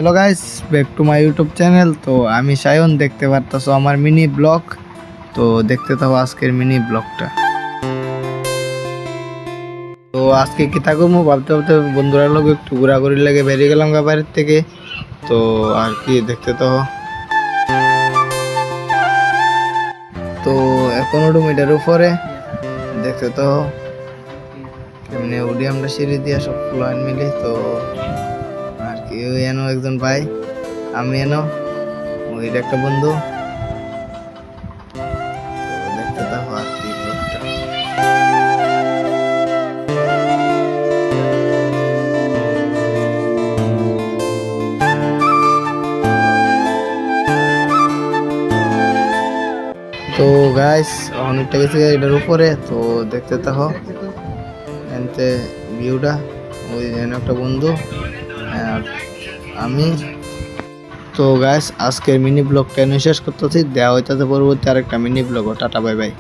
Hello guys, back to my YouTube channel. তো আমি সায়ন, দেখতে পারতাছো আমার মিনি ব্লগ। তো দেখতে থাকো আজকের মিনি ব্লগটা। তো আজকে কি থাকবো ভাবতে ভাবতে বন্ধুরা লোক একটু ঘোরাঘুরি লাগে বেরিয়ে গেলাম বাড়ির থেকে। তো আর কি দেখতে থাকো। তো এখন উঠুম এটার উপরে, দেখতে তো এমনি উঠি আমরা সিঁড়ি দিয়া সব প্ল্যান মিলি। তো আর কি ওই এনো একজন ভাই, আমি এনো ওইটা একটা বন্ধু। তো দেখতে থাকো আর কি ব্লগটা। তো গাইস অনেকটা গেছে এটার উপরে, তো দেখতে থাকো এনতে ভিউটা। ওই যেন একটা বন্ধু আর আমি। তো গাইস আজকের মিনি ব্লগটা এনে শেষ করতেছি, দেওয়া হইতাছে পরবর্তী আরেকটা mini blog. Tata bye bye.